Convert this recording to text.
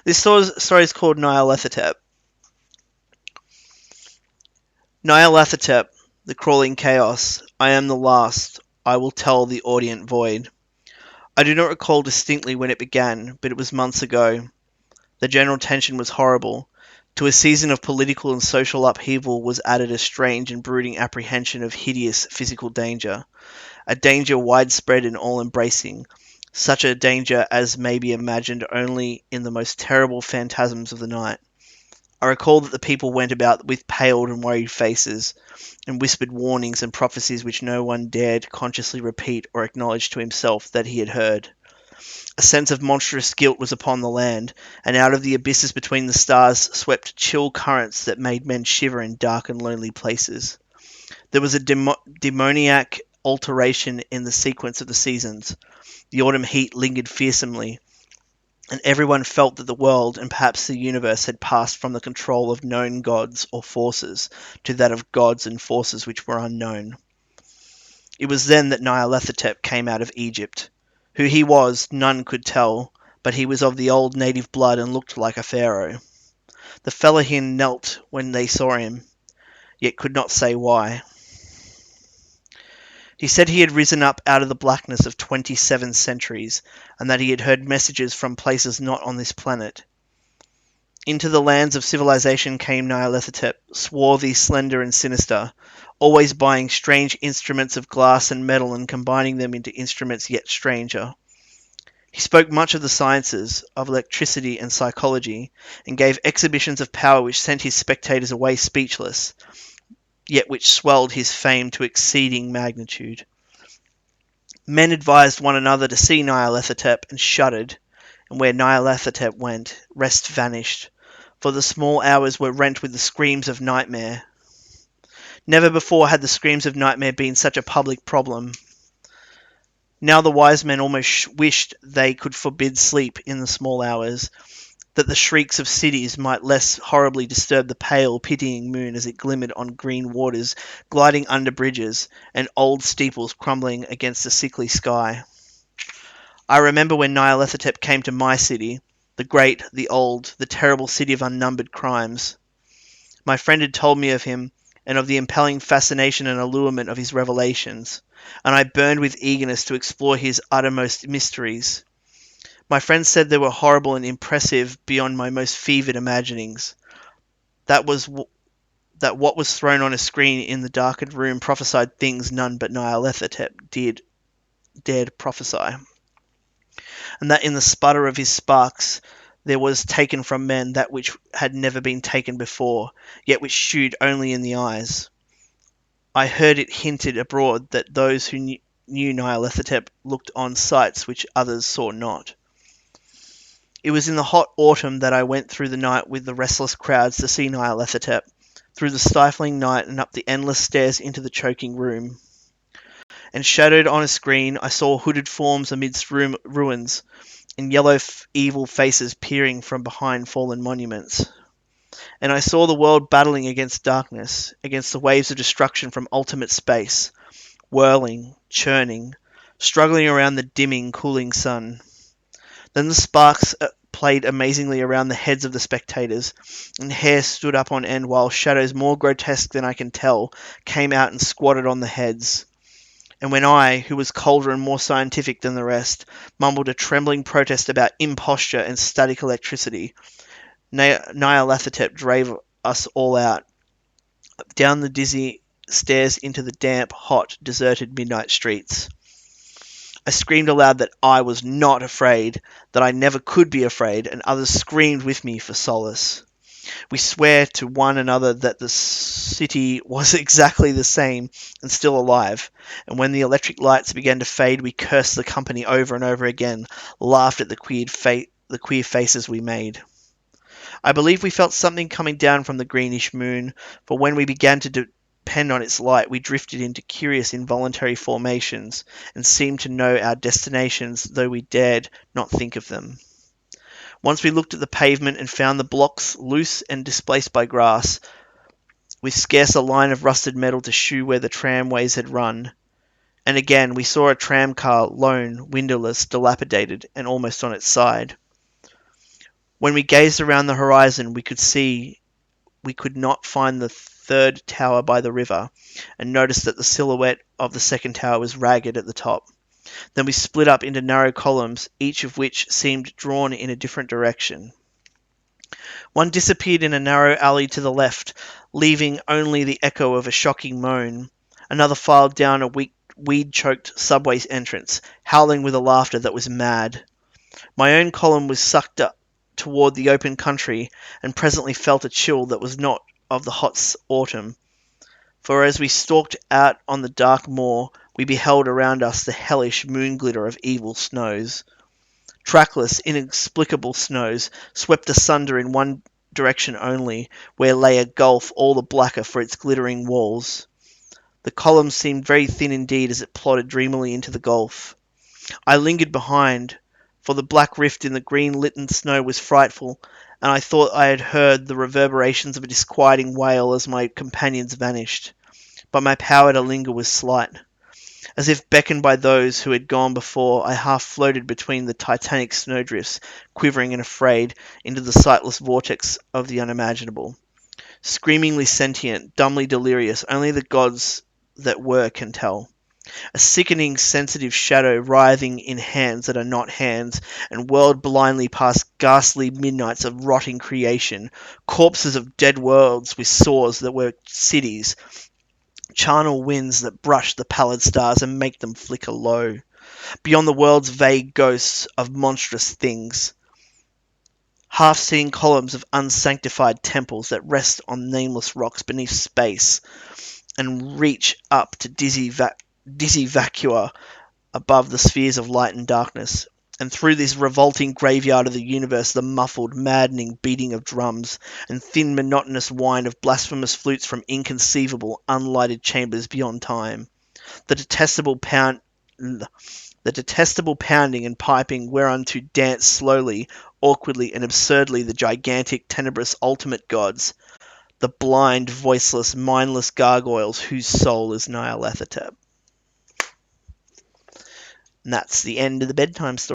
This story is called Nyarlathotep. Nyarlathotep, the crawling chaos. I am the last. I will tell the audient void. I do not recall distinctly when it began, but it was months ago. The general tension was horrible. To a season of political and social upheaval was added a strange and brooding apprehension of hideous physical danger, a danger widespread and all-embracing, such a danger as may be imagined only in the most terrible phantasms of the night. I recall that the people went about with paled and worried faces, and whispered warnings and prophecies which no one dared consciously repeat or acknowledge to himself that he had heard. A sense of monstrous guilt was upon the land, and out of the abysses between the stars swept chill currents that made men shiver in dark and lonely places. There was a demoniac alteration in the sequence of the seasons. The autumn heat lingered fearsomely, and everyone felt that the world, and perhaps the universe, had passed from the control of known gods or forces to that of gods and forces which were unknown. It was then that Nyarlathotep came out of Egypt. Who he was, none could tell, but he was of the old native blood and looked like a pharaoh. The fellahin knelt when they saw him, yet could not say why. He said he had risen up out of the blackness of 27 centuries, and that he had heard messages from places not on this planet. Into the lands of civilization came Nyarlathotep, swarthy, slender, and sinister, always buying strange instruments of glass and metal and combining them into instruments yet stranger. He spoke much of the sciences, of electricity and psychology, and gave exhibitions of power which sent his spectators away speechless, yet which swelled his fame to exceeding magnitude. Men advised one another to see Nyarlathotep and shuddered, and where Nyarlathotep went, rest vanished, for the small hours were rent with the screams of nightmare. Never before had the screams of nightmare been such a public problem. Now the wise men almost wished they could forbid sleep in the small hours, that the shrieks of cities might less horribly disturb the pale, pitying moon as it glimmered on green waters gliding under bridges, and old steeples crumbling against the sickly sky. I remember when Nyarlathotep came to my city, the great, the old, the terrible city of unnumbered crimes. My friend had told me of him, and of the impelling fascination and allurement of his revelations, and I burned with eagerness to explore his uttermost mysteries. My friend said they were horrible and impressive beyond my most fevered imaginings. That what was thrown on a screen in the darkened room prophesied things none but Nyarlathotep dared prophesy, and that in the sputter of his sparks there was taken from men that which had never been taken before, yet which shewed only in the eyes. I heard it hinted abroad that those who knew Nyarlathotep looked on sights which others saw not. It was in the hot autumn that I went through the night with the restless crowds to see Nyarlathotep, through the stifling night and up the endless stairs into the choking room. And shadowed on a screen, I saw hooded forms amidst ruins, and yellow evil faces peering from behind fallen monuments. And I saw the world battling against darkness, against the waves of destruction from ultimate space, whirling, churning, struggling around the dimming, cooling sun. Then the sparks played amazingly around the heads of the spectators, and hair stood up on end while shadows more grotesque than I can tell came out and squatted on the heads. And when I, who was colder and more scientific than the rest, mumbled a trembling protest about imposture and static electricity, Nyarlathotep drove us all out, down the dizzy stairs into the damp, hot, deserted midnight streets. I screamed aloud that I was not afraid, that I never could be afraid, and others screamed with me for solace. We swore to one another that the city was exactly the same and still alive, and when the electric lights began to fade, we cursed the company over and over again, laughed at the queer faces we made. I believe we felt something coming down from the greenish moon, for when we began to depend on its light, we drifted into curious involuntary formations, and seemed to know our destinations, though we dared not think of them. Once we looked at the pavement and found the blocks loose and displaced by grass, with scarce a line of rusted metal to shew where the tramways had run. And again we saw a tram car, lone, windowless, dilapidated, and almost on its side. When we gazed around the horizon, we could not find the third tower by the river, and noticed that the silhouette of the second tower was ragged at the top. Then we split up into narrow columns, each of which seemed drawn in a different direction. One disappeared in a narrow alley to the left, leaving only the echo of a shocking moan. Another filed down a weed-choked subway entrance, howling with a laughter that was mad. My own column was sucked up toward the open country, and presently felt a chill that was not of the hot autumn. For as we stalked out on the dark moor, we beheld around us the hellish moon glitter of evil snows. Trackless, inexplicable snows, swept asunder in one direction only, where lay a gulf all the blacker for its glittering walls. The column seemed very thin indeed as it plodded dreamily into the gulf. I lingered behind, for the black rift in the green-litten snow was frightful, and I thought I had heard the reverberations of a disquieting wail as my companions vanished. But my power to linger was slight. As if beckoned by those who had gone before, I half floated between the titanic snowdrifts, quivering and afraid, into the sightless vortex of the unimaginable. Screamingly sentient, dumbly delirious, only the gods that were can tell. A sickening, sensitive shadow writhing in hands that are not hands, and whirled blindly past ghastly midnights of rotting creation, corpses of dead worlds with sores that were cities, charnel winds that brush the pallid stars and make them flicker low. Beyond the world's vague ghosts of monstrous things, half-seen columns of unsanctified temples that rest on nameless rocks beneath space and reach up to dizzy vacua above the spheres of light and darkness. And through this revolting graveyard of the universe, the muffled, maddening beating of drums, and thin, monotonous whine of blasphemous flutes from inconceivable, unlighted chambers beyond time. The detestable pounding and piping whereunto dance slowly, awkwardly, and absurdly the gigantic, tenebrous, ultimate gods, the blind, voiceless, mindless gargoyles whose soul is Nyarlathotep. And that's the end of the bedtime story.